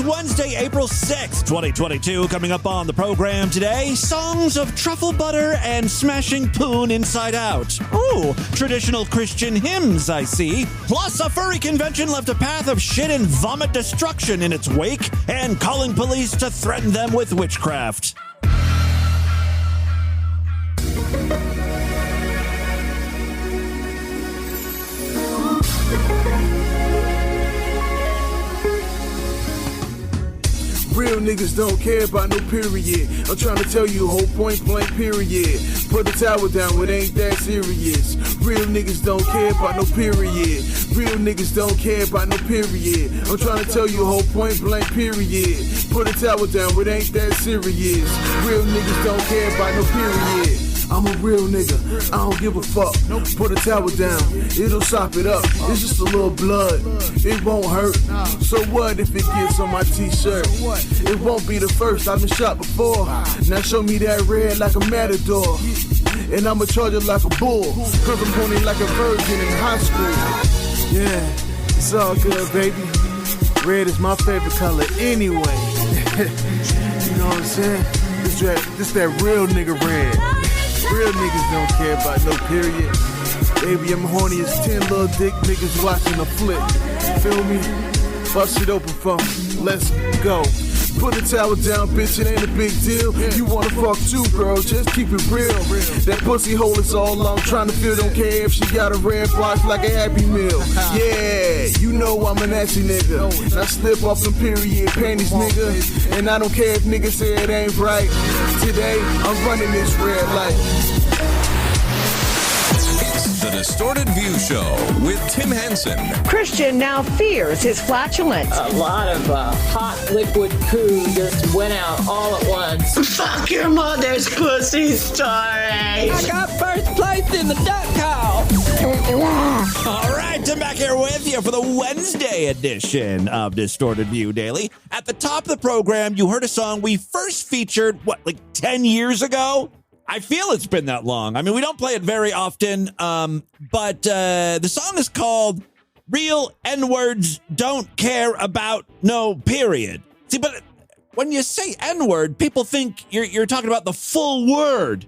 Wednesday, April 6th, 2022. Coming up on the program today, songs of truffle butter and smashing poon inside out. Ooh, traditional Christian hymns, I see. Plus, a furry convention left a path of shit and vomit destruction in its wake, and calling police to threaten them with witchcraft. Real niggas don't care about no period. I'm trying to tell you, whole point blank period. Put the towel down, it ain't that serious. Real niggas don't care about no period. Real niggas don't care about no period. I'm trying to tell you, whole point blank period. Put the towel down, it ain't that serious. Real niggas don't care about no period. I'm a real nigga, I don't give a fuck. Put a towel down, it'll sop it up. It's just a little blood, it won't hurt. So what if it gets on my t-shirt? It won't be the first, I've been shot before. Now show me that red like a matador. And I'ma charge it like a bull, cause I'm horny like a virgin in high school. Yeah, it's all good, baby. Red is my favorite color anyway. You know what I'm saying? This that real nigga red. Real niggas don't care about no period. Baby, I'm horny as 10 little dick niggas watching a flick. Feel me? Bust it open for me. Let's go. Put a towel down, bitch, it ain't a big deal. You wanna fuck too, girl, just keep it real. That pussy hole is all I'm trying to feel. Don't care if she got a red box like a Happy Meal. Yeah, you know I'm a nasty nigga. Now slip off them period panties, nigga. And I don't care if niggas say it ain't right. Today, I'm running this red light. The Distorted View Show with Tim Henson. Christian now fears his flatulence. A lot of hot liquid poo just went out all at once. Fuck your mother's pussy story. I got first place in the duck call. All right, I'm back here with you for the Wednesday edition of Distorted View Daily. At the top of the program, you heard a song we first featured, like 10 years ago? I feel it's been that long. I mean, we don't play it very often, but the song is called Real N-Words Don't Care About No Period. See, but when you say N-word, people think you're talking about the full word,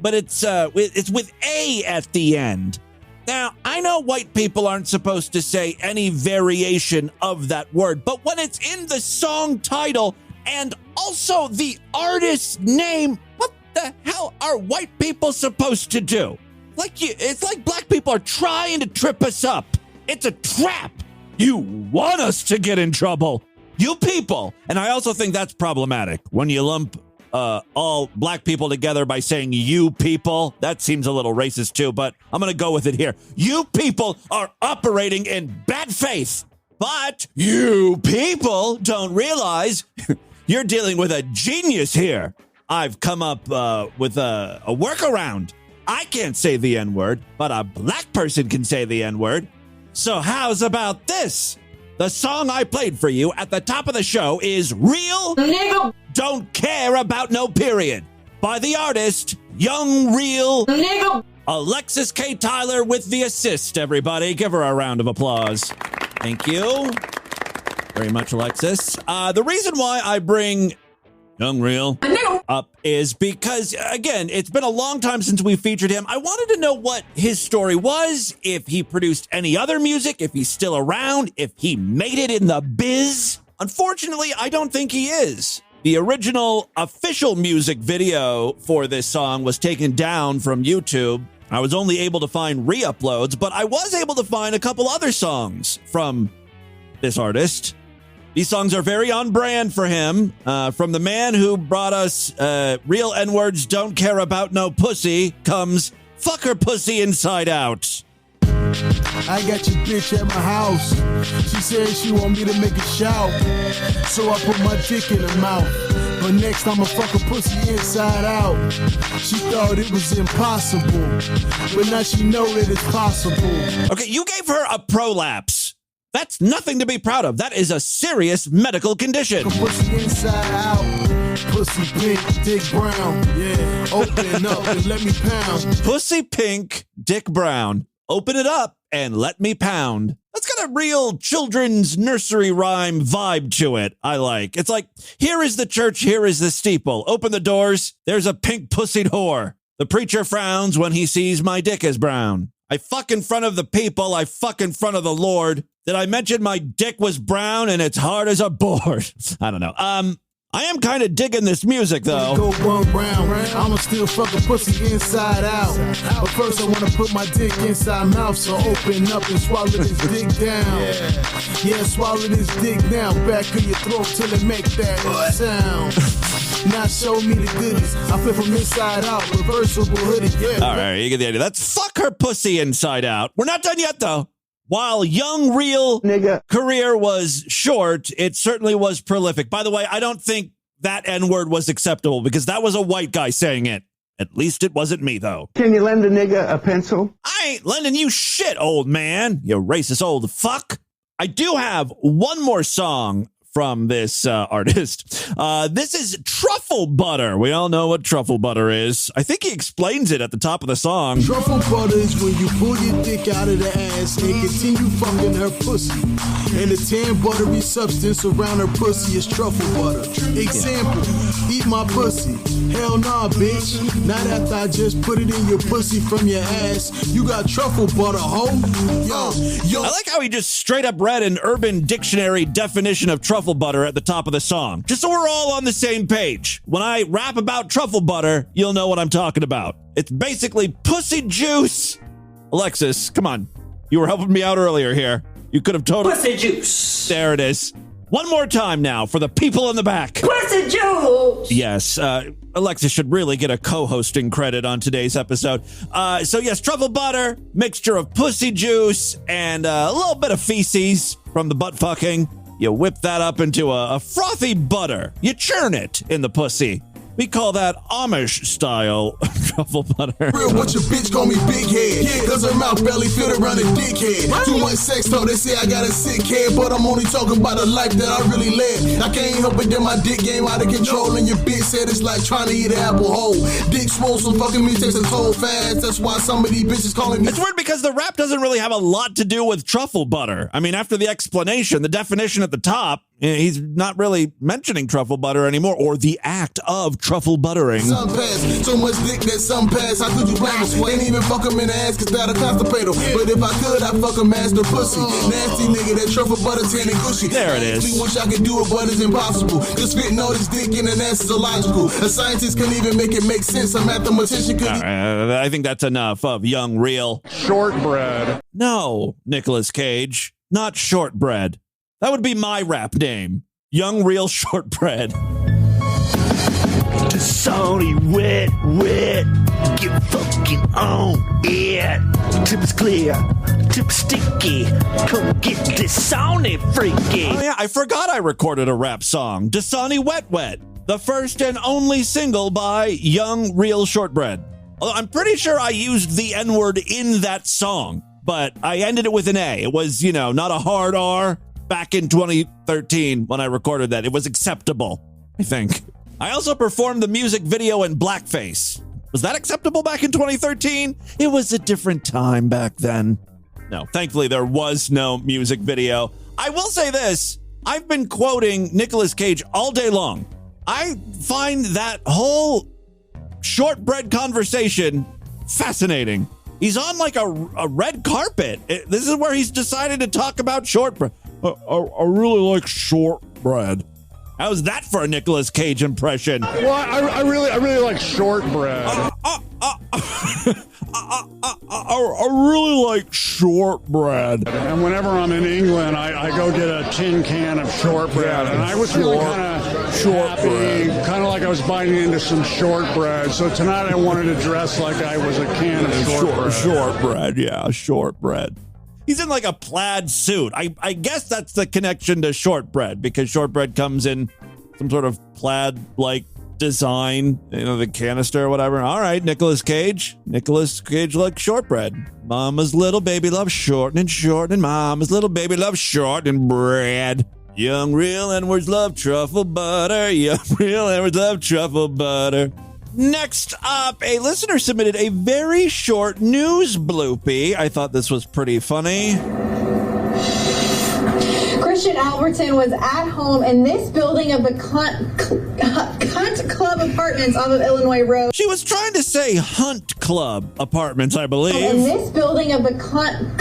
but it's with A at the end. Now, I know white people aren't supposed to say any variation of that word, but when it's in the song title and also the artist's name, what the hell are white people supposed to do? It's like black people are trying to trip us up. It's a trap. You want us to get in trouble. You people. And I also think that's problematic when you lump all black people together by saying you people. That seems a little racist too, but I'm going to go with it here. You people are operating in bad faith, but you people don't realize you're dealing with a genius here. I've come up with a workaround. I can't say the N-word, but a black person can say the N-word. So how's about this? The song I played for you at the top of the show is Real Nigga Don't Care About No Period by the artist Young Real Nigga. Alexis K. Tyler with the assist, everybody. Give her a round of applause. Thank you very much, Alexis. The reason why I bring Young Real up is because, again, it's been a long time since we featured him. I wanted to know what his story was, if he produced any other music, if he's still around, if he made it in the biz. Unfortunately, I don't think he is. The original official music video for this song was taken down from YouTube. I was only able to find re-uploads, but I was able to find a couple other songs from this artist. These songs are very on brand for him. From the man who brought us Real N-Words Don't Care About No Pussy comes Fuck Her Pussy Inside Out. I got your bitch at my house. She said she want me to make a shout. So I put my dick in her mouth. But next I'ma fuck her pussy inside out. She thought it was impossible. But now she know that it's possible. Okay, you gave her a prolapse. That's nothing to be proud of. That is a serious medical condition. Pussy inside out. Pussy pink, dick brown. Yeah, open up and let me pound. Pussy pink, dick brown. Open it up and let me pound. That's got a real children's nursery rhyme vibe to it. I like. It's like, here is the church, here is the steeple. Open the doors, there's a pink pussied whore. The preacher frowns when he sees my dick is brown. I fuck in front of the people, I fuck in front of the Lord. Did I mention my dick was brown and it's hard as a board? I don't know. I am kind of digging this music, though. Go one round, I'ma still fuck a pussy inside out. But first I wanna put my dick inside mouth, so open up and swallow this dick down. Yeah, swallow this dick down, back of your throat till it make that sound. Now show me the goodies. I flip from inside out, reversible hoodie. Yeah. All right, you get the idea. That's fuck her pussy inside out. We're not done yet, though. While Young Real career was short, it certainly was prolific. By the way, I don't think that N-word was acceptable because that was a white guy saying it. At least it wasn't me, though. Can you lend a nigga a pencil? I ain't lending you shit, old man. You racist old fuck. I do have one more song from this artist. This is Truffle Butter. We all know what truffle butter is. I think he explains it at the top of the song. Truffle butter is when you pull your dick out of the ass and continue fucking her pussy. And the tan buttery substance around her pussy is truffle butter. Example, eat my pussy. Hell nah, bitch. Not after I just put it in your pussy from your ass. You got truffle butter, ho. Yo. I like how he just straight up read an Urban Dictionary definition of truffle butter at the top of the song, just so we're all on the same page. When I rap about truffle butter, you'll know what I'm talking about. It's basically pussy juice. Alexis, come on. You were helping me out earlier here. You could have totally... Pussy juice. There it is. One more time now for the people in the back. Pussy juice. Yes, Alexis should really get a co-hosting credit on today's episode. So yes, truffle butter, mixture of pussy juice, and a little bit of feces from the butt fucking. You whip that up into a frothy butter. You churn it in the pussy. We call that Amish style truffle butter. Real, what your bitch call me big head, cause her mouth belly fit around a dickhead. Too much sex talk, they say I got a sick head, but I'm only talking about the life that I really led. I can't help it that my dick game out of control, and your bitch said it's like trying to eat an apple whole. Dick swole, so fucking me takes a toll fast. That's why some of these bitches calling me. It's weird because the rap doesn't really have a lot to do with truffle butter. I mean, after the explanation, the definition at the top, he's not really mentioning truffle butter anymore, or the act of truffle buttering. Some pass, so much dick that some pass. How could you blame us? Ain't even fuck him in the ass, cause that'll constipate him. But if I could, I'd fuck a master pussy. Nasty nigga, that truffle butter tan and cushy. There it is. We wish I could do it, but it's impossible. Cause fitting all this dick in an ass is illogical. A scientist couldn't even make it make sense. A mathematician couldn't. I think that's enough of Young Real. Shortbread. No, Nicolas Cage, not Shortbread. That would be my rap name. Young Real Shortbread. The salty, wet, get fucking on it. Tip is clear, tip is sticky. Come get this Sony freaky. Oh yeah, I forgot I recorded a rap song. Dasani Wet Wet, the first and only single by Young Real Shortbread. Although I'm pretty sure I used the N-word in that song, but I ended it with an A. It was, not a hard R. Back in 2013 when I recorded that. It was acceptable, I think. I also performed the music video in blackface. Was that acceptable back in 2013? It was a different time back then. No, thankfully there was no music video. I will say this. I've been quoting Nicolas Cage all day long. I find that whole shortbread conversation fascinating. He's on like a red carpet. This is where he's decided to talk about shortbread. I really like shortbread. How's that for a Nicolas Cage impression? Well, I really like shortbread. I really like shortbread. And whenever I'm in England, I go get a tin can of shortbread. And I was really kind of happy, kind of like I was biting into some shortbread. So tonight I wanted to dress like I was a can of shortbread. Shortbread, yeah, shortbread. He's in like a plaid suit. I guess that's the connection to shortbread, because shortbread comes in some sort of plaid-like design, the canister or whatever. All right, Nicolas Cage. Nicolas Cage likes shortbread. Mama's little baby loves shortening. Mama's little baby loves shortening bread. Young Real N-words love truffle butter. Young Real N-words love truffle butter. Next up, a listener submitted a very short news bloopy. I thought this was pretty funny. Christian Alberton was at home in this building of the Cunt Club Apartments off of Illinois Road. She was trying to say Hunt Club Apartments, I believe. In this building of the Cunt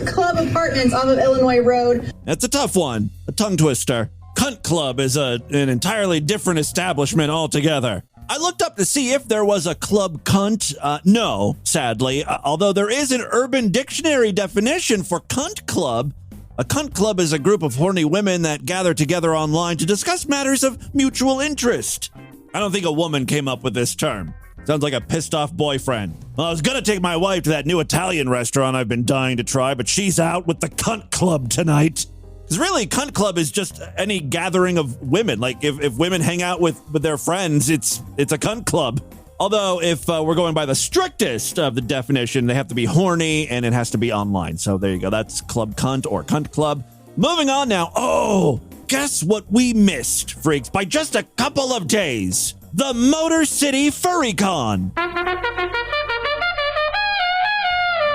Club Apartments off of Illinois Road. That's a tough one. A tongue twister. Cunt Club is an entirely different establishment altogether. I looked up to see if there was a club cunt. No, sadly. Although there is an Urban Dictionary definition for cunt club. A cunt club is a group of horny women that gather together online to discuss matters of mutual interest. I don't think a woman came up with this term. Sounds like a pissed off boyfriend. Well, I was gonna take my wife to that new Italian restaurant I've been dying to try, but she's out with the cunt club tonight. Because really, cunt club is just any gathering of women. Like, if women hang out with their friends, it's a cunt club. Although, if we're going by the strictest of the definition, they have to be horny, and it has to be online. So there you go. That's club cunt or cunt club. Moving on now. Oh, guess what we missed, freaks, by just a couple of days? The Motor City Furry Con.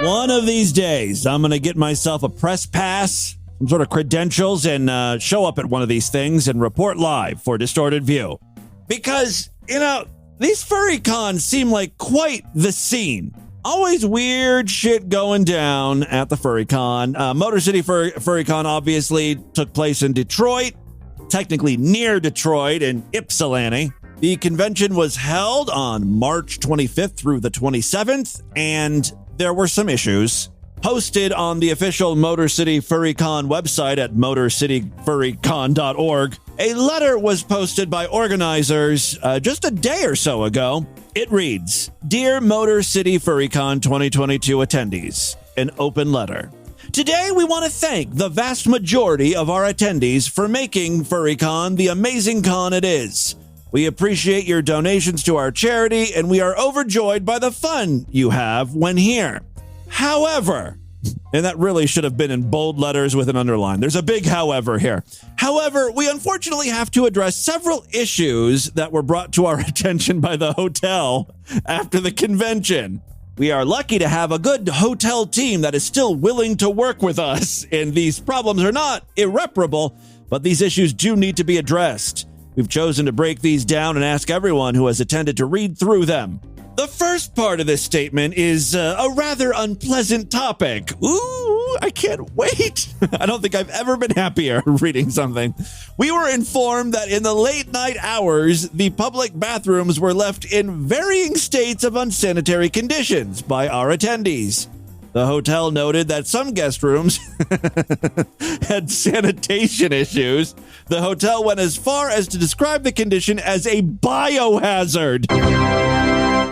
One of these days, I'm going to get myself a press pass, some sort of credentials, and show up at one of these things and report live for Distorted View. Because, these furry cons seem like quite the scene. Always weird shit going down at the furry con. Motor City Furry Con obviously took place in Detroit, technically near Detroit in Ypsilanti. The convention was held on March 25th through the 27th, and there were some issues. Posted on the official Motor City Furry Con website at motorcityfurrycon.org, a letter was posted by organizers just a day or so ago. It reads, "Dear Motor City Furry Con 2022 attendees, an open letter. Today we want to thank the vast majority of our attendees for making FurryCon the amazing con it is. We appreciate your donations to our charity, and we are overjoyed by the fun you have when here. However," and that really should have been in bold letters with an underline. There's a big however here. "However, we unfortunately have to address several issues that were brought to our attention by the hotel after the convention. We are lucky to have a good hotel team that is still willing to work with us, and these problems are not irreparable, but these issues do need to be addressed. We've chosen to break these down and ask everyone who has attended to read through them. The first part of this statement is a rather unpleasant topic." Ooh, I can't wait. I don't think I've ever been happier reading something. "We were informed that in the late night hours, the public bathrooms were left in varying states of unsanitary conditions by our attendees. The hotel noted that some guest rooms had sanitation issues. The hotel went as far as to describe the condition as a biohazard."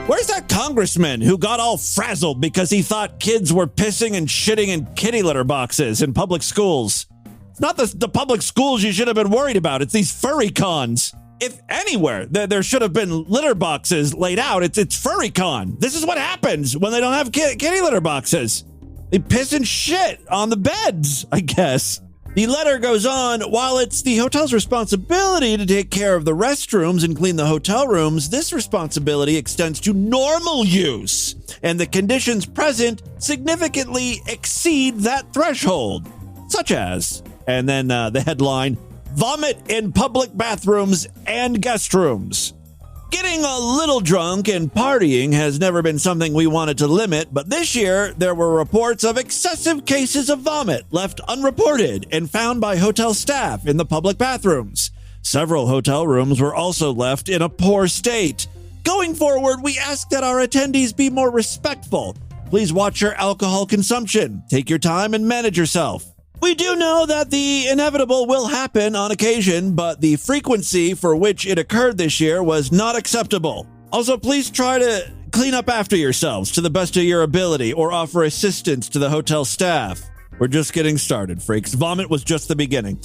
Where's that congressman who got all frazzled because he thought kids were pissing and shitting in kitty litter boxes in public schools? It's not the public schools you should have been worried about. It's these furry cons. If anywhere there should have been litter boxes laid out, it's furry con. This is what happens when they don't have kitty litter boxes. They piss and shit on the beds, I guess. The letter goes on, "While it's the hotel's responsibility to take care of the restrooms and clean the hotel rooms, this responsibility extends to normal use, and the conditions present significantly exceed that threshold, such as," and then the headline, "Vomit in public bathrooms and guest rooms." Getting a little drunk and partying has never been something we wanted to limit, but this year there were reports of excessive cases of vomit left unreported and found by hotel staff in the public bathrooms. Several hotel rooms were also left in a poor state. Going forward, we ask that our attendees be more respectful. Please watch your alcohol consumption. Take your time and manage yourself. We do know that the inevitable will happen on occasion, but the frequency for which it occurred this year was not acceptable. Also, please try to clean up after yourselves to the best of your ability or offer assistance to the hotel staff. We're just getting started, freaks. Vomit was just the beginning.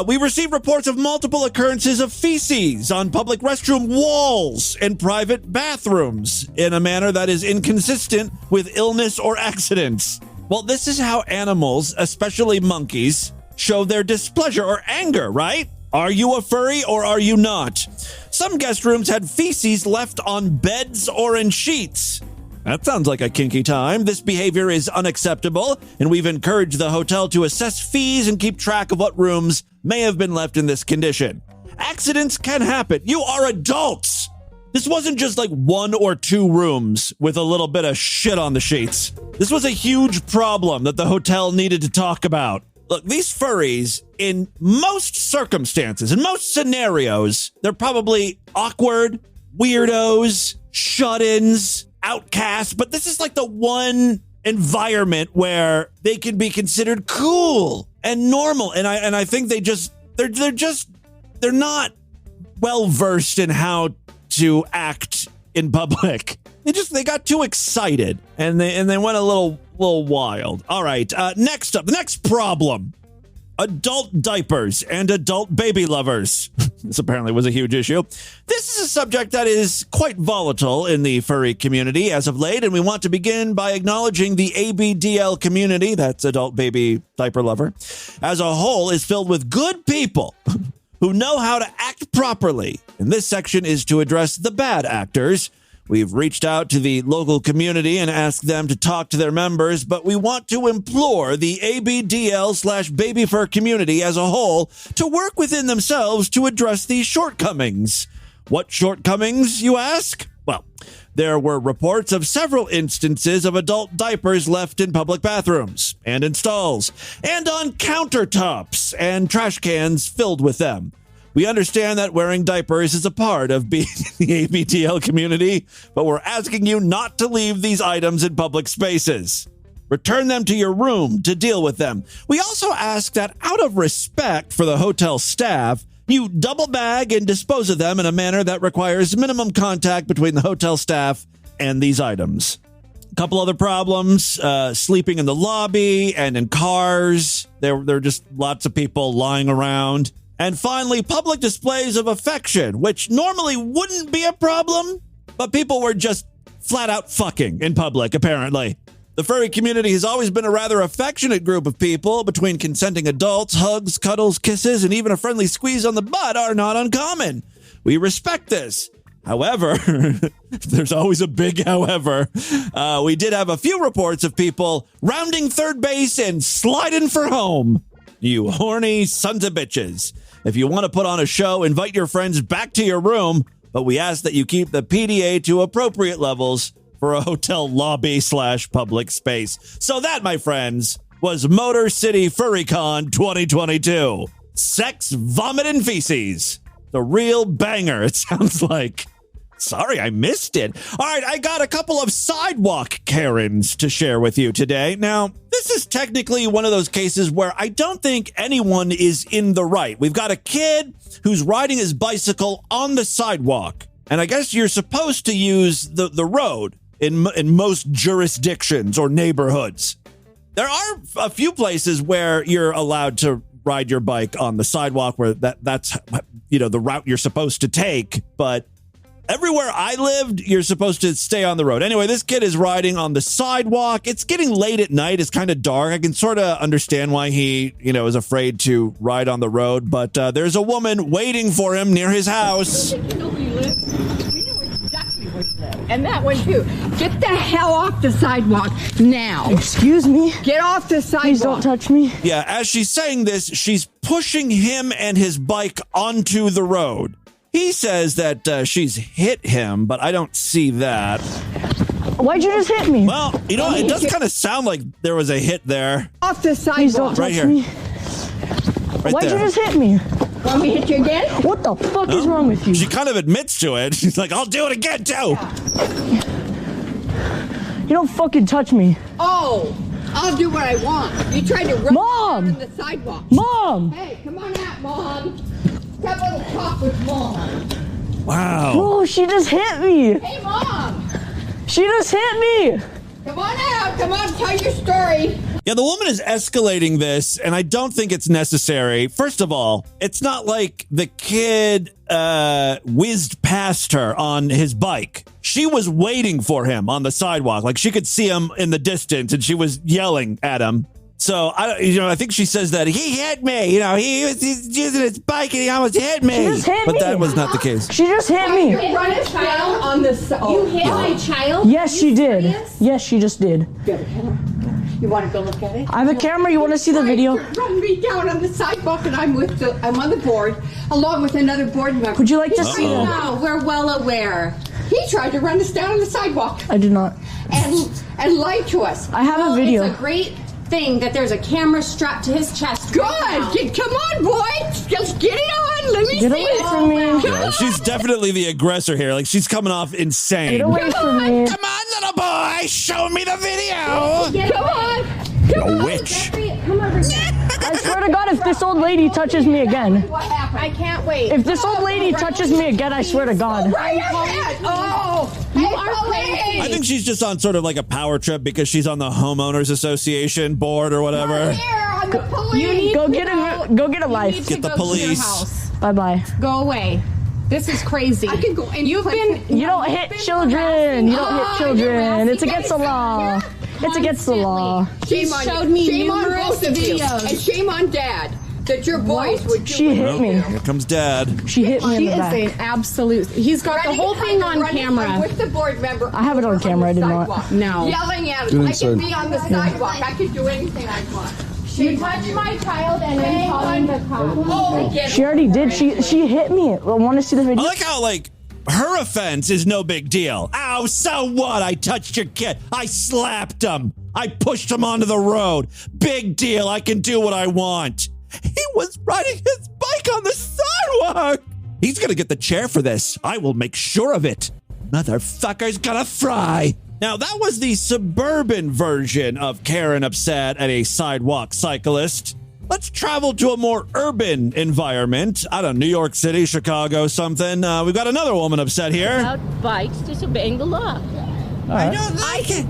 We received reports of multiple occurrences of feces on public restroom walls and private bathrooms in a manner that is inconsistent with illness or accidents. Well, this is how animals, especially monkeys, show their displeasure or anger, right? Are you a furry or are you not? Some guest rooms had feces left on beds or in sheets. That sounds like a kinky time. This behavior is unacceptable, and we've encouraged the hotel to assess fees and keep track of what rooms may have been left in this condition. Accidents can happen. You are adults. This wasn't just like 1 or 2 rooms with a little bit of shit on the sheets. This was a huge problem that the hotel needed to talk about. Look, these furries, in most circumstances, in most scenarios, they're probably awkward, weirdos, shut-ins, outcasts, but this is like the one environment where they can be considered cool and normal. And I think they're not well versed in how to act in public. They got too excited and they went a little wild. All right, next up, the next problem. Adult diapers and adult baby lovers. This apparently was a huge issue. This is a subject that is quite volatile in the furry community as of late, and we want to begin by acknowledging the ABDL community, that's adult baby diaper lover, as a whole is filled with good people who know how to act properly. And this section is to address the bad actors. We've reached out to the local community and asked them to talk to their members, but we want to implore the ABDL/baby fur community as a whole to work within themselves to address these shortcomings. What shortcomings, you ask? Well, there were reports of several instances of adult diapers left in public bathrooms and in stalls and on countertops and trash cans filled with them. We understand that wearing diapers is a part of being in the ABDL community, but we're asking you not to leave these items in public spaces. Return them to your room to deal with them. We also ask that out of respect for the hotel staff, you double bag and dispose of them in a manner that requires minimum contact between the hotel staff and these items. A couple other problems, sleeping in the lobby and in cars. There are just lots of people lying around. And finally, public displays of affection, which normally wouldn't be a problem, but people were just flat out fucking in public, apparently. The furry community has always been a rather affectionate group of people. Between consenting adults, hugs, cuddles, kisses, and even a friendly squeeze on the butt are not uncommon. We respect this. However, there's always a big however. We did have a few reports of people rounding third base and sliding for home. You horny sons of bitches. If you want to put on a show, invite your friends back to your room, but we ask that you keep the PDA to appropriate levels for a hotel lobby/public space. So that, my friends, was Motor City FurryCon 2022. Sex, vomit, and feces. The real banger, it sounds like. Sorry, I missed it. All right, I got a couple of Sidewalk Karens to share with you today. Now, this is technically one of those cases where I don't think anyone is in the right. We've got a kid who's riding his bicycle on the sidewalk. And I guess you're supposed to use the road in most jurisdictions or neighborhoods. There are a few places where you're allowed to ride your bike on the sidewalk where that's the route you're supposed to take, but everywhere I lived, you're supposed to stay on the road. Anyway, this kid is riding on the sidewalk. It's getting late at night. It's kind of dark. I can sort of understand why he, is afraid to ride on the road. But there's a woman waiting for him near his house. You know where you live? We know exactly where you live. And that one, too. Get the hell off the sidewalk now. Excuse me? Get off the sidewalk. Please don't touch me. Yeah, as she's saying this, she's pushing him and his bike onto the road. He says that she's hit him, but I don't see that. Why'd you just hit me? Well, it does kind of sound like there was a hit there. Off the sidewalk. Please don't touch right here. me. Right Why'd there. you just hit me? Want me to hit you again? What the fuck is wrong with you? She kind of admits to it. She's like, I'll do it again, too. You don't fucking touch me. Oh, I'll do what I want. You tried to run Mom! on the sidewalk. Mom! Hey, come on out, Mom. Have a little talk with Mom. Wow. Bro, she just hit me. Hey, Mom. She just hit me. Come on out. Come on, tell your story. Yeah, the woman is escalating this, and I don't think it's necessary. First of all, it's not like the kid whizzed past her on his bike. She was waiting for him on the sidewalk. Like, she could see him in the distance, and she was yelling at him. So I think she says that he hit me. He's using his bike and he almost hit me. She just hit but me. that was not the case. She just hit me. You run a child on the side. You hit my child? Yes, she did. Yes, she just did. You want to go look at it? I have a camera. You want to see the video? Run me down on the sidewalk, and I'm on the board along with another board member. Would you like to see that? No, we're well aware. He tried to run us down on the sidewalk. I did not. And lied to us. I have a video. It's a great thing that there's a camera strapped to his chest. Good. Right Come on, boy. Just get it on. Let me Get see away it. from me. Yeah, she's definitely the aggressor here. Like, she's coming off insane. Get away from me. Come on, little boy. Show me the video. Come on. A witch. Come over here. I swear to God, if this old lady touches me again. What happened? I can't wait. If this old lady touches me again, I swear to God. Right ahead. Oh, You are crazy. I think she's just on sort of like a power trip because she's on the homeowners association board or whatever. Here on the police. You need Go to get a You life. need Get to the go police. To your house. Bye bye. Go away. This is crazy. I can go and You've been. You don't hit children. You don't hit children. It's against the law. It's against the law. Shame on showed you. me Shame on numerous both of you. videos. And shame on Dad that your boys would do She hit me. Here comes Dad. She hit me in She the is back. an absolute. He's got the whole thing on I'm camera. with the board member. I have it on camera, I did not. sidewalk, No. Yelling at us. I can be on the sidewalk. I can do anything I want. You touched my child and then calling the cops. Oh, get She already did. She hit me. Want to see the I video? like how, her offense is no big deal. Ow, so what? I touched your kid. I slapped him. I pushed him onto the road. Big deal. I can do what I want. He was riding his bike on the sidewalk. He's going to get the chair for this. I will make sure of it. Motherfucker's gonna fry. Now, that was the suburban version of Karen upset at a sidewalk cyclist. Let's travel to a more urban environment. I don't know, New York City, Chicago, something. We've got another woman upset here. About bikes disobeying the law. I don't like it.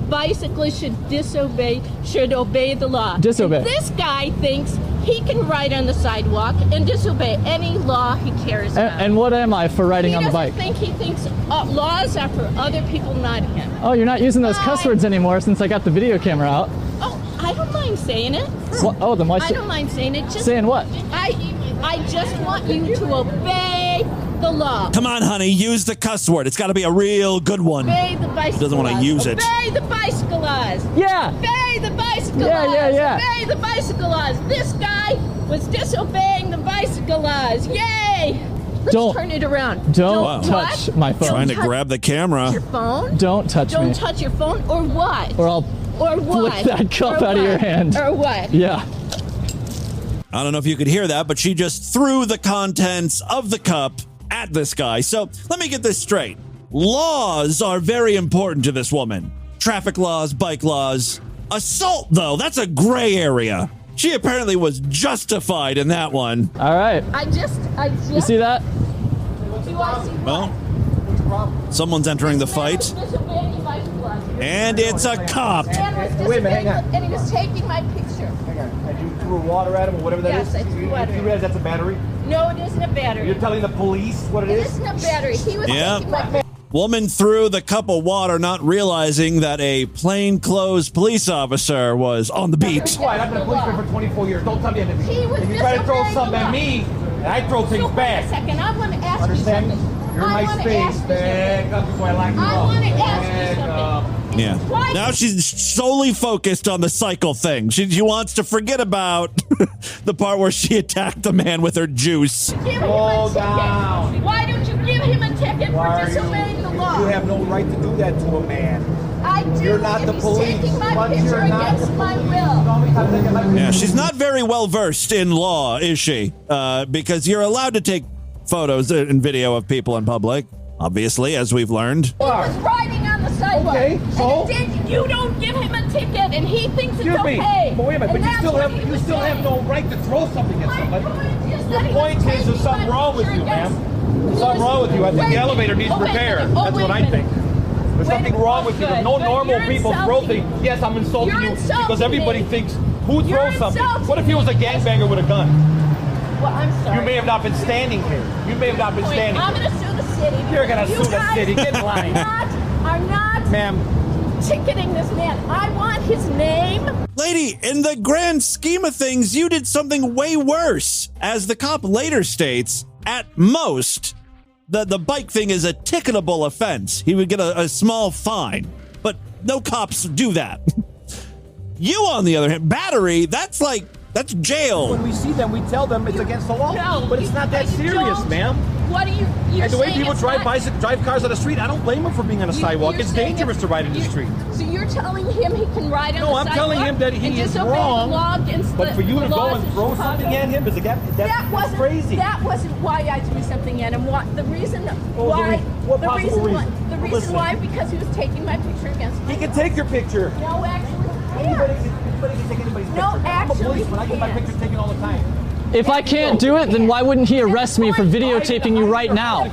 Bicyclists should obey the law. Disobey. And this guy thinks he can ride on the sidewalk and disobey any law he cares about. And what am I for riding on the bike? He thinks laws are for other people, not him. Oh, you're not using those cuss words anymore since I got the video camera out. Oh, I don't mind saying it. What? Oh, then why? I don't mind saying it. Just saying what? I just want you to obey the law. Come on, honey, use the cuss word. It's got to be a real good one. Obey the bicycle He doesn't want to laws. use it. Obey the bicycle laws. Yeah. Obey the bicycle Yeah, laws. yeah, yeah. Obey the bicycle laws. This guy was disobeying the bicycle laws. Yay! Let's Don't- turn it around. Don't touch my phone. Trying to grab the camera. Your phone? Don't touch me. Don't touch your phone, or what? Or I'll Or what? flick that cup Or out of your what? hand. Or what? Yeah. I don't know if you could hear that, but she just threw the contents of the cup at this guy. So let me get this straight. Laws are very important to this woman. Traffic laws, bike laws. Assault, though, that's a gray area. She apparently was justified in that one. All right. I just. You see that? Do I see Well, someone's entering the fight, disobeying the bicycle laws? and it's a cop. Wait a minute, hang on. And he was taking my picture. Hang on. And you threw water at him or whatever that Yes, is? I threw water. You realize that's a battery? No, it isn't a battery. You're telling the police what it It is? isn't a battery. He was Yeah. taking my picture. Woman threw the cup of water, not realizing that a plainclothes police officer was on the beat. Quiet. I've been a policeman for 24 years. Don't tell me anything. He was If you try to throw disobeying something the at law. me, I throw things So wait a back. second. I want to ask Understand you me? something. You're in I my wanna space. ask you Back something. up before I lock you I up. want to ask you Back something. up. Yeah. Why- Now she's solely focused on the cycle thing. She wants to forget about the part where she attacked the man with her juice. Give him Slow a ticket. down. Why don't you give him a ticket Why for are disobeying the law? you have no right to do that to a man. I do. You're not if the he's police. taking my Once picture you're not against the my police, will. Tell me how to take it like Yeah, she's not very well versed in law, is she? Because you're allowed to take photos and video of people in public, obviously, as we've learned. He was riding on the sidewalk. Okay, so? And then you don't give him a ticket, and he thinks it's Excuse me. okay. But wait a minute, And but that's what he you was still have saying. no right to throw something at My somebody. point is Your that he point was is there's taking something my wrong with picture you, ma'am. against- There's something wrong with you. I think Wait the a elevator minute. needs Oh, wait a repair. minute. Oh, That's wait what a I minute. think. There's Wait something a minute. wrong with you. There's no Good. normal You're people throw insulting things. me. Yes, I'm insulting You're you insulting because everybody me. thinks who You're throws something. insulting What if he was a me. gangbanger with a gun? Well, I'm sorry. You may have not been standing here. You may have not been standing I'm here. going to sue the city. You're gonna You sue the guys city. Get in line. Are not. Ma'am, ticketing this man. I want his name. Lady, in the grand scheme of things, you did something way worse. As the cop later states, at most, the bike thing is a ticketable offense. He would get a small fine, but no cops do that. You, on the other hand, battery, that's jail. When we see them, we tell them it's against the law. No, but it's not that serious, ma'am. What are you're And the way saying people it's drive not- drive cars on the street, I don't blame them for being on a sidewalk. you're It's saying dangerous to ride in the street. So you're telling him he can ride on the No, sidewalk? I'm telling him that he and is disobey the wrong. law against But for you to the go laws and of throw Chicago. something at him that's crazy. That wasn't why I threw something at him. The reason What possible reason? The reason Listen. why, because he was taking my picture against me. He can take your picture. No, actually, Anybody can take anybody's picture. I'm a actually, policeman. I get my he can't. pictures taken all the time. If I can't do it, then why wouldn't he arrest me for videotaping you right now?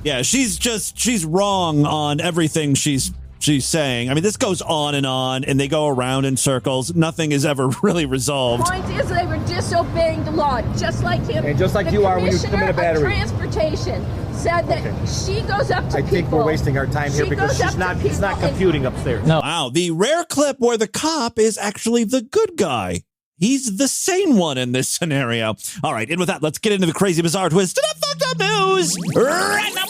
Yeah, she's wrong on everything she's saying. I mean, this goes on, and they go around in circles. Nothing is ever really resolved. Point is, they were disobeying the law, just like him. And just like The you are when you commit a battery. Commissioner of Transportation said that she goes up to I people. think we're wasting our time here She because goes up it's not to people computing upstairs. No. Wow, the rare clip where the cop is actually the good guy. He's the sane one in this scenario. All right, and with that, let's get into the crazy, bizarre twist to the fucked up news right now.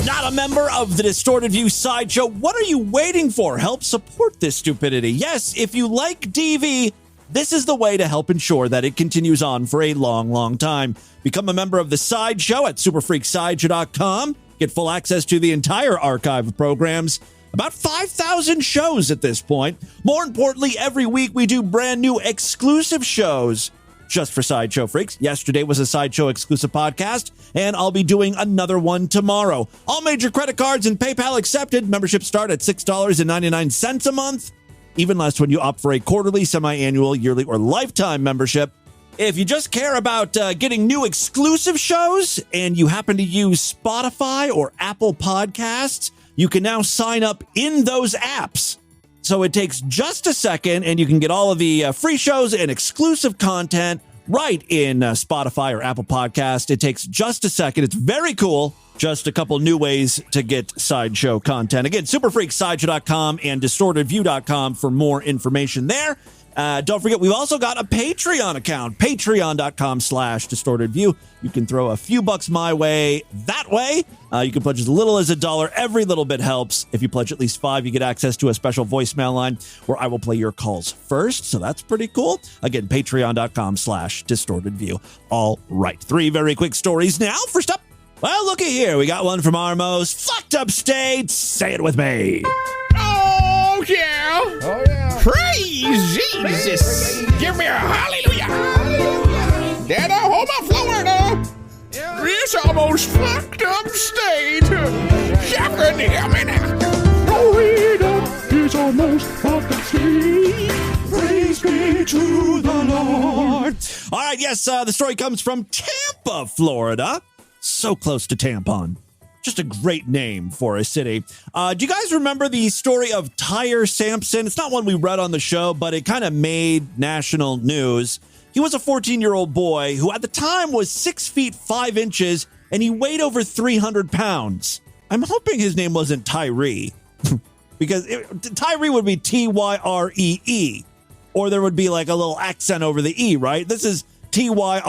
Not a member of the Distorted View Sideshow? What are you waiting for? Help support this stupidity. Yes, if you like DV, this is the way to help ensure that it continues on for a long, long time. Become a member of the Sideshow at superfreaksideshow.com. Get full access to the entire archive of programs. About 5,000 shows at this point. More importantly, every week we do brand new exclusive shows just for Sideshow freaks. Yesterday was a Sideshow exclusive podcast, and I'll be doing another one tomorrow. All major credit cards and PayPal accepted. Memberships start at $6.99 a month. Even less when you opt for a quarterly, semi-annual, yearly, or lifetime membership. If you just care about getting new exclusive shows and you happen to use Spotify or Apple Podcasts, you can now sign up in those apps. So it takes just a second and you can get all of the free shows and exclusive content right in Spotify or Apple Podcast. It takes just a second. It's very cool. Just a couple new ways to get Sideshow content. Again, superfreaksideshow.com and distortedview.com for more information there. Don't forget, we've also got a Patreon account, patreon.com/distortedview. You can throw a few bucks my way that way. You can pledge as little as $1. Every little bit helps. If you pledge at least $5, you get access to a special voicemail line where I will play your calls first. So that's pretty cool. Again, patreon.com/distortedview. All right. 3 very quick stories now. First up, well, looky here. We got one from our most fucked up state. Say it with me. Oh, yeah. Oh, yeah. Praise Jesus. Give me a hallelujah. That Oklahoma, Florida. It's almost fucked up state. You can hear me now. Florida is almost fucked up state. Praise be to the Lord. All right, yes, the story comes from Tampa, Florida. So close to tampon. Just a great name for a city. Do you guys remember the story of Tyre Sampson? It's not one we read on the show, but it kind of made national news. He was a 14-year-old boy who at the time was 6 feet 5 inches, and he weighed over 300 pounds. I'm hoping his name wasn't Tyree, because Tyree would be Tyree, or there would be like a little accent over the E, right? This is Tyre,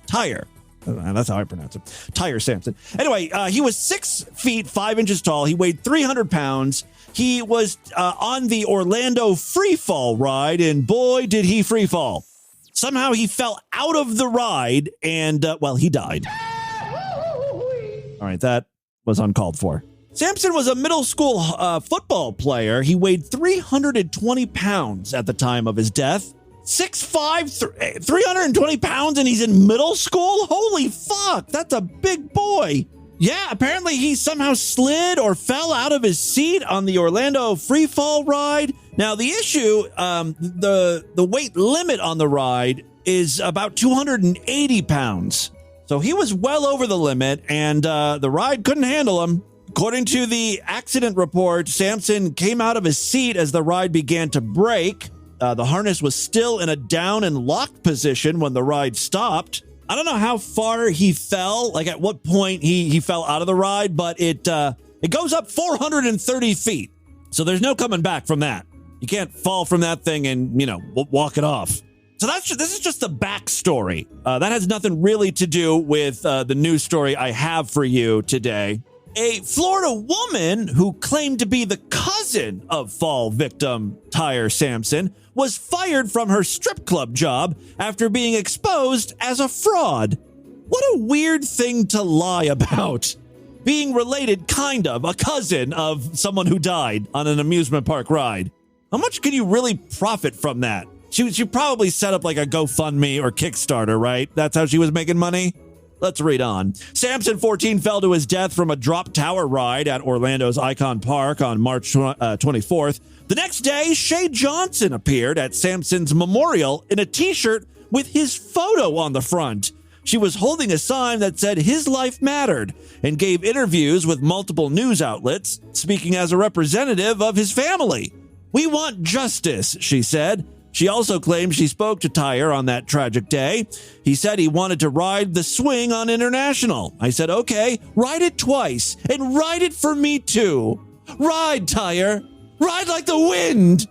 Tyre. That's how I pronounce it. Tyre Sampson. Anyway, he was 6 feet 5 inches tall. He weighed 300 pounds. He was on the Orlando free fall ride, and boy, did he free fall. Somehow he fell out of the ride, and, he died. All right, that was uncalled for. Sampson was a middle school football player. He weighed 320 pounds at the time of his death. 6'5", 320 pounds, and he's in middle school? Holy fuck, that's a big boy. Yeah, apparently he somehow slid or fell out of his seat on the Orlando free fall ride. Now, the issue, the weight limit on the ride is about 280 pounds. So he was well over the limit, and the ride couldn't handle him. According to the accident report, Sampson came out of his seat as the ride began to break. The harness was still in a down and locked position when the ride stopped. I don't know how far he fell, like at what point he fell out of the ride, but it goes up 430 feet. So there's no coming back from that. You can't fall from that thing and, walk it off. So this is just the backstory. That has nothing really to do with the news story I have for you today. A Florida woman who claimed to be the cousin of fall victim Tyre Sampson was fired from her strip club job after being exposed as a fraud. What a weird thing to lie about. Being related, kind of, a cousin of someone who died on an amusement park ride. How much can you really profit from that? She probably set up like a GoFundMe or Kickstarter, right? That's how she was making money? Let's read on. Sampson, 14, fell to his death from a drop tower ride at Orlando's Icon Park on March 24th. The next day, Shay Johnson appeared at Sampson's memorial in a t-shirt with his photo on the front. She was holding a sign that said his life mattered and gave interviews with multiple news outlets, speaking as a representative of his family. "We want justice," she said. She also claimed she spoke to Tyre on that tragic day. He said he wanted to ride the swing on International. I said, okay, ride it twice and ride it for me too. Ride, Tyre. Ride like the wind.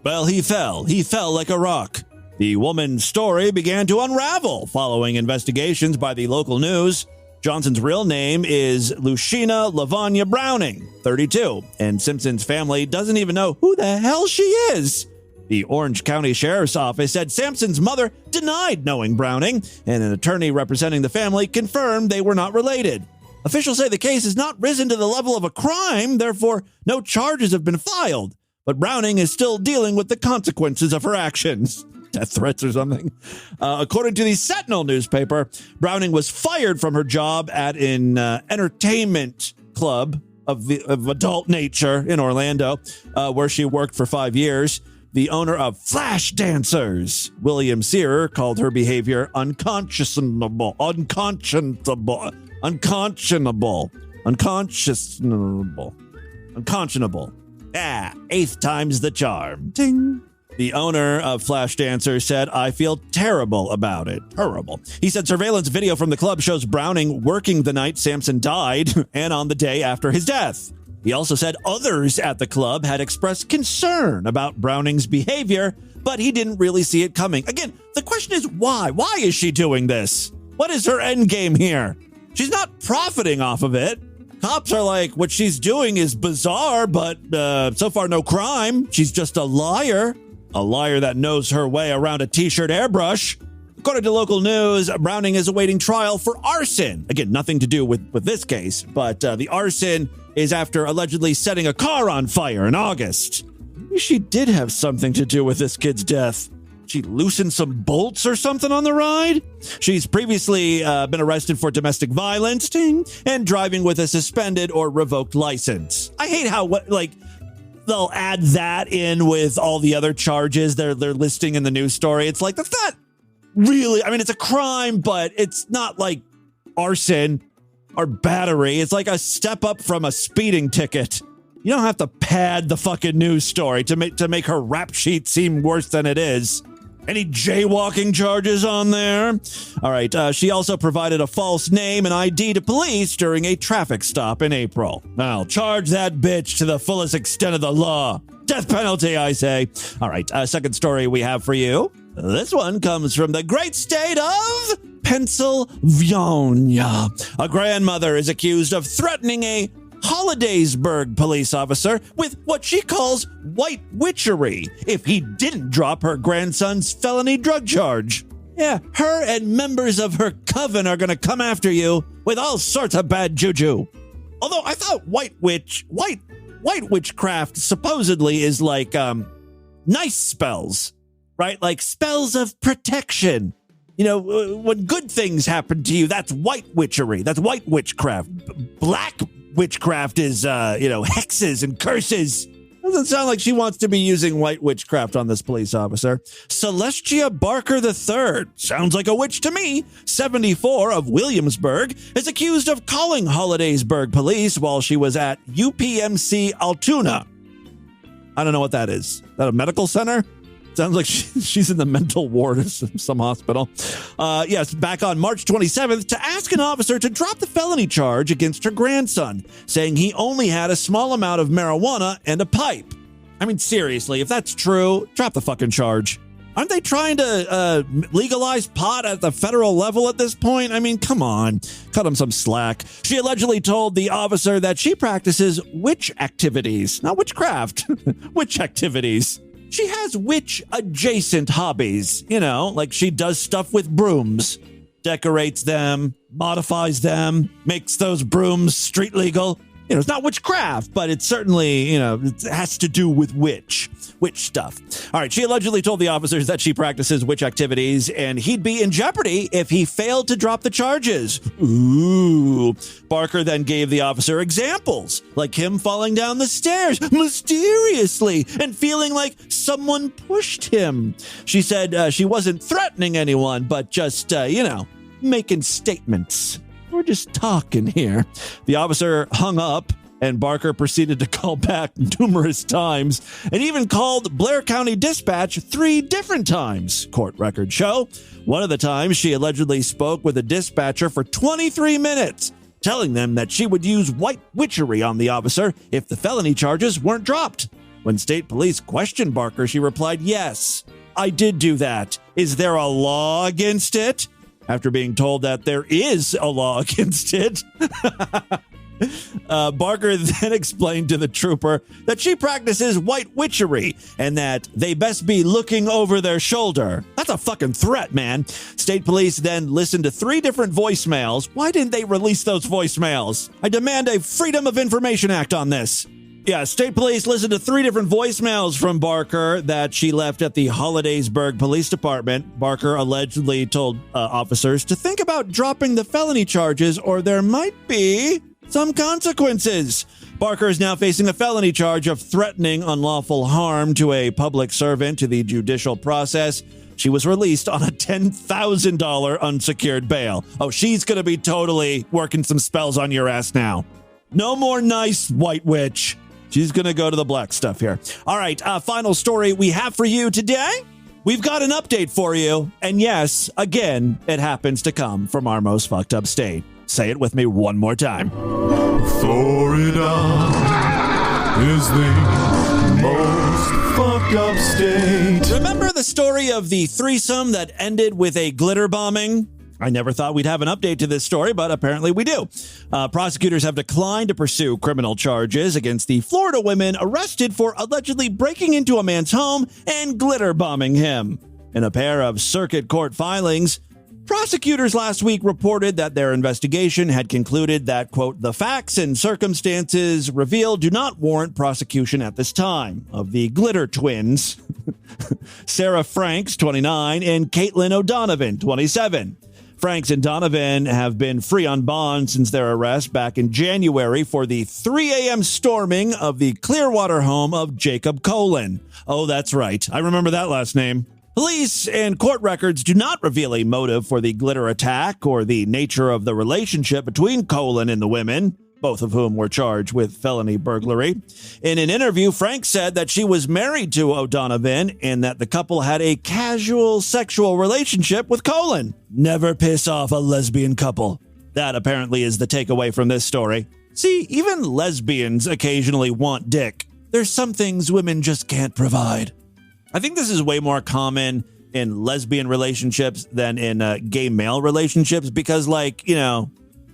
Well, he fell. He fell like a rock. The woman's story began to unravel following investigations by the local news. Johnson's real name is Lucina Lavanya Browning, 32, and Simpson's family doesn't even know who the hell she is. The Orange County Sheriff's Office said Sampson's mother denied knowing Browning, and an attorney representing the family confirmed they were not related. Officials say the case has not risen to the level of a crime, therefore no charges have been filed, but Browning is still dealing with the consequences of her actions. Death threats or something. According to the Sentinel newspaper, Browning was fired from her job at an entertainment club of adult nature in Orlando, where she worked for 5 years. The owner of Flash Dancers, William Searer, called her behavior unconscionable. Eighth time's the charm. Ding. The owner of Flash Dancers said, I feel terrible about it. Terrible. He said surveillance video from the club shows Browning working the night Sampson died and on the day after his death. He also said others at the club had expressed concern about Browning's behavior, but he didn't really see it coming. Again, the question is why? Why is she doing this? What is her end game here? She's not profiting off of it. Cops are like, what she's doing is bizarre, but so far no crime. She's just a liar. A liar that knows her way around a t-shirt airbrush. According to local news, Browning is awaiting trial for arson. Again, nothing to do with this case, but the arson is after allegedly setting a car on fire in August. Maybe she did have something to do with this kid's death. She loosened some bolts or something on the ride? She's previously been arrested for domestic violence and driving with a suspended or revoked license. I hate how, they'll add that in with all the other charges they're listing in the news story. It's like, that's not really, it's a crime, but it's not like arson or battery. It's like a step up from a speeding ticket. You don't have to pad the fucking news story to make her rap sheet seem worse than it is. Any jaywalking charges on there? All right. She also provided a false name and ID to police during a traffic stop in April. I'll charge that bitch to the fullest extent of the law. Death penalty, I say. All right. Second story we have for you. This one comes from the great state of Pennsylvania. A grandmother is accused of threatening a Hollidaysburg police officer with what she calls white witchery if he didn't drop her grandson's felony drug charge. Yeah, her and members of her coven are going to come after you with all sorts of bad juju. Although I thought white witchcraft supposedly is like nice spells, right? Like spells of protection. When good things happen to you, that's white witchery. That's white witchcraft. Black witchcraft is, hexes and curses. Doesn't sound like she wants to be using white witchcraft on this police officer. Celestia Barker III, sounds like a witch to me, 74 of Williamsburg, is accused of calling Hollidaysburg police while she was at UPMC Altoona. I don't know what that is. Is that a medical center? Sounds like she's in the mental ward of some hospital. Yes, back on March 27th to ask an officer to drop the felony charge against her grandson, saying he only had a small amount of marijuana and a pipe. I mean, seriously, if that's true, drop the fucking charge. Aren't they trying to legalize pot at the federal level at this point? I mean, come on. Cut them some slack. She allegedly told the officer that she practices witch activities. Not witchcraft. Witch activities. She has witch-adjacent hobbies. You know, like she does stuff with brooms. Decorates them, modifies them, makes those brooms street legal. You know, it's not witchcraft, but it's certainly, you know, it has to do with witch stuff. All right, she allegedly told the officers that she practices witch activities and he'd be in jeopardy if he failed to drop the charges. Ooh. Barker then gave the officer examples, like him falling down the stairs mysteriously and feeling like someone pushed him. She said she wasn't threatening anyone, but just, making statements. We're just talking here. The officer hung up, and Barker proceeded to call back numerous times and even called Blair County Dispatch 3 different times, court records show. One of the times, she allegedly spoke with a dispatcher for 23 minutes, telling them that she would use white witchery on the officer if the felony charges weren't dropped. When state police questioned Barker, she replied, "Yes, I did do that. Is there a law against it?" After being told that there is a law against it. Barker then explained to the trooper that she practices white witchery and that they best be looking over their shoulder. That's a fucking threat, man. State police then listened to 3 different voicemails. Why didn't they release those voicemails? I demand a Freedom of Information Act on this. Yeah, state police listened to 3 different voicemails from Barker that she left at the Hollidaysburg Police Department. Barker allegedly told officers to think about dropping the felony charges or there might be some consequences. Barker is now facing a felony charge of threatening unlawful harm to a public servant to the judicial process. She was released on a $10,000 unsecured bail. Oh, she's going to be totally working some spells on your ass now. No more nice white witch. She's going to go to the black stuff here. All right, final story we have for you today. We've got an update for you. And yes, again, it happens to come from our most fucked up state. Say it with me one more time. Florida is the most fucked up state. Remember the story of the threesome that ended with a glitter bombing? I never thought we'd have an update to this story, but apparently we do. Prosecutors have declined to pursue criminal charges against the Florida women arrested for allegedly breaking into a man's home and glitter bombing him. In a pair of circuit court filings, prosecutors last week reported that their investigation had concluded that, quote, the facts and circumstances revealed do not warrant prosecution at this time of the glitter twins, Sarah Franks, 29, and Caitlin O'Donovan, 27. Franks and Donovan have been free on bond since their arrest back in January for the 3 a.m. storming of the Clearwater home of Jacob Colin. Oh, that's right. I remember that last name. Police and court records do not reveal a motive for the glitter attack or the nature of the relationship between Colin and the women, both of whom were charged with felony burglary. In an interview, Frank said that she was married to O'Donovan and that the couple had a casual sexual relationship with Colin. Never piss off a lesbian couple. That apparently is the takeaway from this story. See, even lesbians occasionally want dick. There's some things women just can't provide. I think this is way more common in lesbian relationships than in gay male relationships because,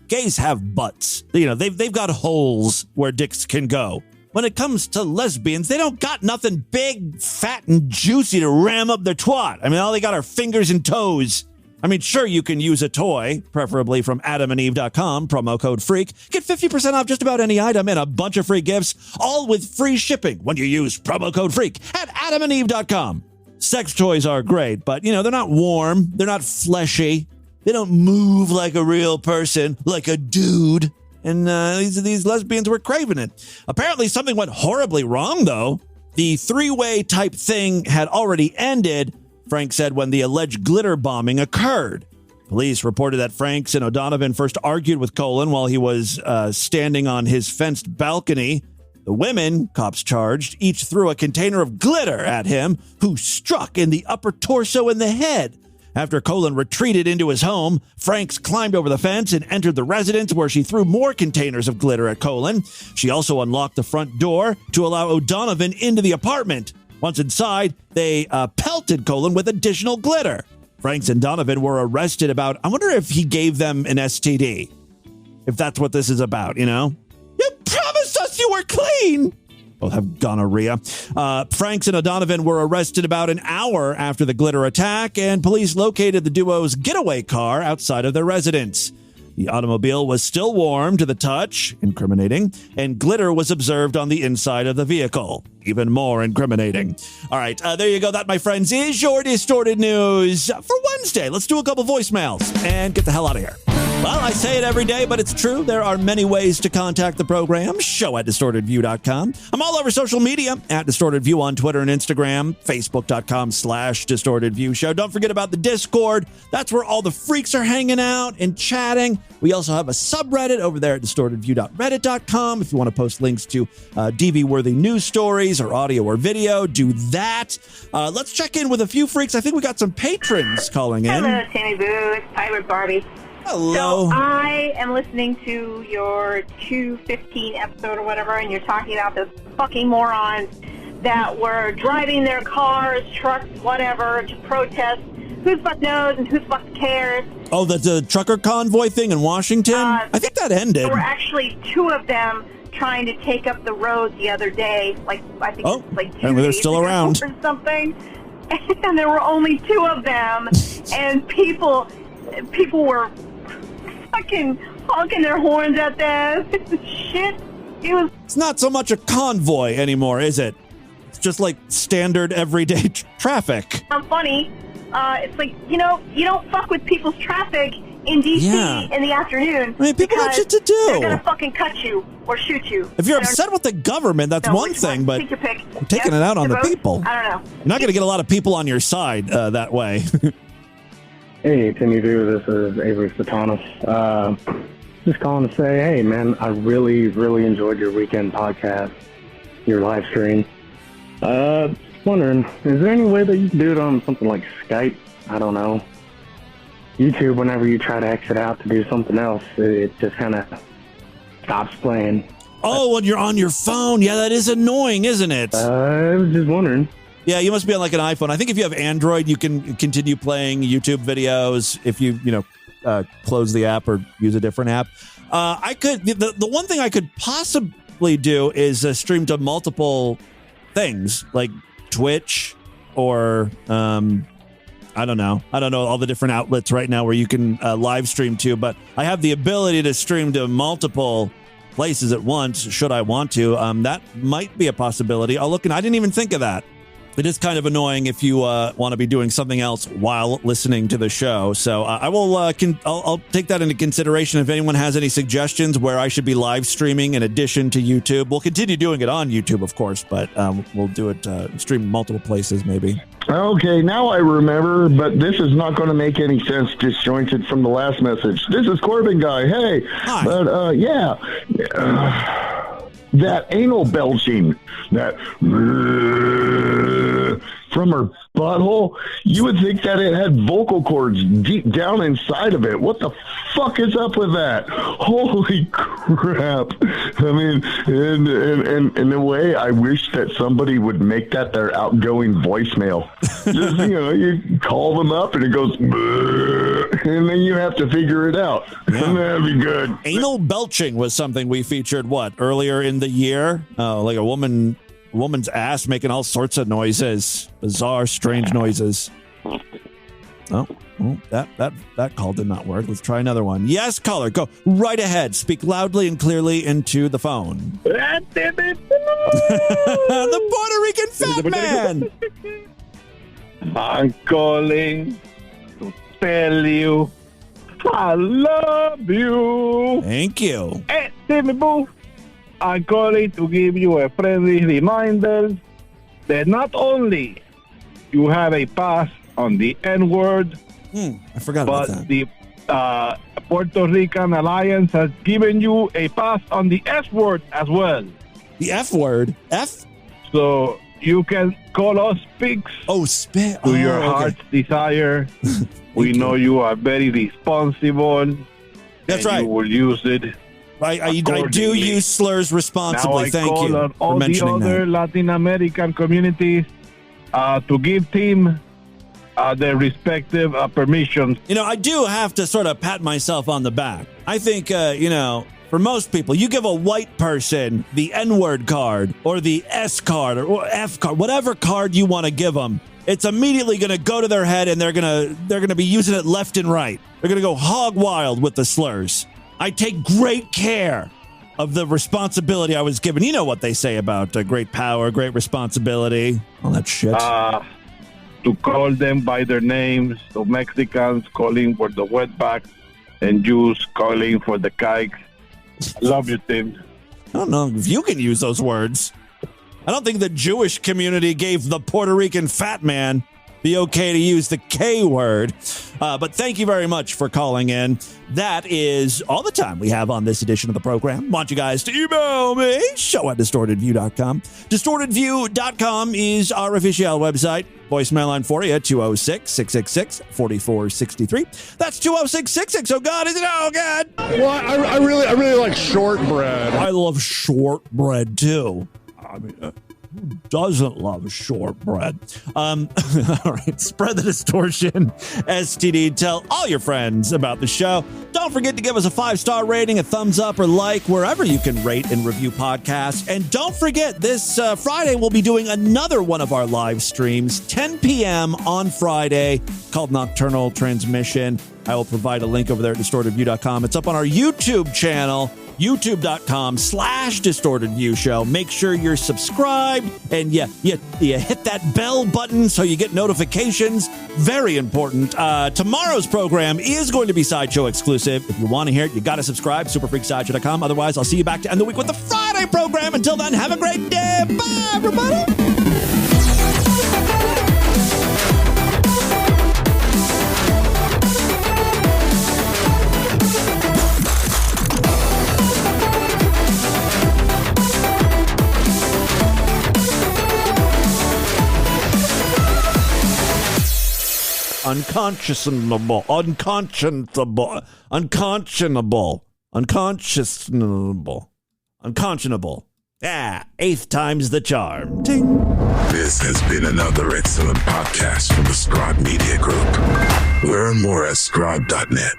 gays have butts. They've got holes where dicks can go. When it comes to lesbians, they don't got nothing big, fat, and juicy to ram up their twat. I mean, all they got are fingers and toes. I mean, sure, you can use a toy, preferably from adamandeve.com, promo code FREAK. Get 50% off just about any item and a bunch of free gifts, all with free shipping when you use promo code FREAK at adamandeve.com. Sex toys are great, but, they're not warm. They're not fleshy. They don't move like a real person, like a dude. And these lesbians were craving it. Apparently, something went horribly wrong, though. The 3-way type thing had already ended, Frank said, when the alleged glitter bombing occurred. Police reported that Franks and O'Donovan first argued with Colin while he was standing on his fenced balcony. The women, cops charged, each threw a container of glitter at him, who struck in the upper torso and the head. After Colin retreated into his home, Franks climbed over the fence and entered the residence, where she threw more containers of glitter at Colin. She also unlocked the front door to allow O'Donovan into the apartment. Once inside, they pelted Colin with additional glitter. Franks and Donovan were arrested about, I wonder if he gave them an STD. If that's what this is about, you know? You promised us you were clean! Both have gonorrhea. Franks and O'Donovan were arrested about an hour after the glitter attack, and police located the duo's getaway car outside of their residence. The automobile was still warm to the touch, incriminating, and glitter was observed on the inside of the vehicle, even more incriminating. All right, there you go. That, my friends, is your Distorted News for Wednesday. Let's do a couple voicemails and get the hell out of here. Well, I say it every day, but it's true. There are many ways to contact the program. show@distortedview.com. I'm all over social media at Distorted View on Twitter and Instagram, facebook.com/distortedview show. Don't forget about the Discord. That's where all the freaks are hanging out and chatting. We also have a subreddit over there at distortedview.reddit.com. If you want to post links to DV-worthy news stories or audio or video, do that. Let's check in with a few freaks. I think we got some patrons calling in. Hello, Tammy Boo. It's Pirate Barbie. Hello. So I am listening to your 215 episode or whatever, and you're talking about those fucking morons that were driving their cars, trucks, whatever, to protest. Who the fuck knows and who the fuck cares? Oh, the trucker convoy thing in Washington? I think that ended. There were actually two of them trying to take up the road the other day. Like, I think it was like 2 and they're days still ago around. or something. And there were only two of them, and people were fucking honking their horns at them. Shit. It's not so much a convoy anymore, is it? It's just like standard everyday traffic. Funny. It's like, you don't fuck with people's traffic in D.C. in the afternoon. I mean, people have shit to do. They're going to fucking cut you or shoot you. If you're upset with the government, that's one thing, but take your pick. you're taking it out on the vote? people. I don't know. You're not going to get a lot of people on your side that way. Hey, Timmy Boo, this is Avery Satanis. Just calling to say, hey, man, I really, really enjoyed your weekend podcast, your live stream. Wondering, is there any way that you can do it on something like Skype? I don't know. YouTube, whenever you try to exit out to do something else, it just kind of stops playing. Oh, when you're on your phone. Yeah, that is annoying, isn't it? I was just wondering. Yeah, you must be on like an iPhone. I think if you have Android, you can continue playing YouTube videos if you close the app or use a different app. I could. The one thing I could possibly do is stream to multiple things like Twitch or I don't know all the different outlets right now where you can live stream to. But I have the ability to stream to multiple places at once should I want to. That might be a possibility. I'll look, and I didn't even think of that. It is kind of annoying if you want to be doing something else while listening to the show. So I will. I'll take that into consideration. If anyone has any suggestions where I should be live streaming in addition to YouTube, we'll continue doing it on YouTube, of course, but we'll do it stream multiple places, maybe. Okay, now I remember, but this is not going to make any sense disjointed from the last message. This is Corbin Guy. Hey, hi. But that anal belching, that from her butthole, you would think that it had vocal cords deep down inside of it. What the fuck is up with that? Holy crap. I mean, in a way, I wish that somebody would make that their outgoing voicemail. Just, you call them up and it goes, and then you have to figure it out. Yeah. And that'd be good. Anal belching was something we featured, earlier in the year? Like a woman's ass making all sorts of noises. Bizarre, strange noises. Oh, that call did not work. Let's try another one. Yes, caller, go right ahead. Speak loudly and clearly into the phone. The Puerto Rican fat man! I'm calling to tell you I love you. Thank you. Hey, Timmy Boo. I'm calling to give you a friendly reminder that not only you have a pass on the N-word, I forgot about that. But the Puerto Rican Alliance has given you a pass on the S-word as well. The F word. F? So you can call us pigs. Oh, spit. To your heart's desire. We know you are very responsible. That's right. You will use it. I do use slurs responsibly. Now Thank you call on for all the mentioning other that. Latin American communities to give Tim their respective permissions. You know, I do have to sort of pat myself on the back. I think, for most people, you give a white person the N-word card or the S card or F card, whatever card you want to give them, it's immediately going to go to their head and they're going to be using it left and right. They're going to go hog wild with the slurs. I take great care of the responsibility I was given. You know what they say about great power, great responsibility, all that shit. To call them by their names, so Mexicans calling for the wetback and Jews calling for the kikes. I love you, Tim. I don't know if you can use those words. I don't think the Jewish community gave the Puerto Rican fat man the okay to use the K word. But thank you very much for calling in. That is all the time we have on this edition of the program. Want you guys to email me, show@distortedview.com. Distortedview.com is our official website. Voicemail line for you at 206-666-4463. That's 206-66. Oh, God, is it? Oh, God. Well, I really like shortbread. I love shortbread, too. I mean, who doesn't love shortbread? All right, spread the distortion. STD, tell all your friends about the show. Don't forget to give us a 5-star rating, a thumbs up, or like wherever you can rate and review podcasts. And don't forget, this Friday we'll be doing another one of our live streams, 10 p.m. on Friday, called Nocturnal Transmission. I will provide a link over there at distortedview.com. It's up on our YouTube channel, youtube.com/distortedviewshow. Make sure you're subscribed and you hit that bell button so you get notifications. Very important. Tomorrow's program is going to be Sideshow exclusive. If you want to hear it, you got to subscribe, superfreaksideshow.com. Otherwise, I'll see you back to end the week with the Friday program. Until then, have a great day. Bye, everybody. Unconscionable. Yeah, 8th time's the charm. Ting. This has been another excellent podcast from the Scribe Media Group. Learn more at scribe.net.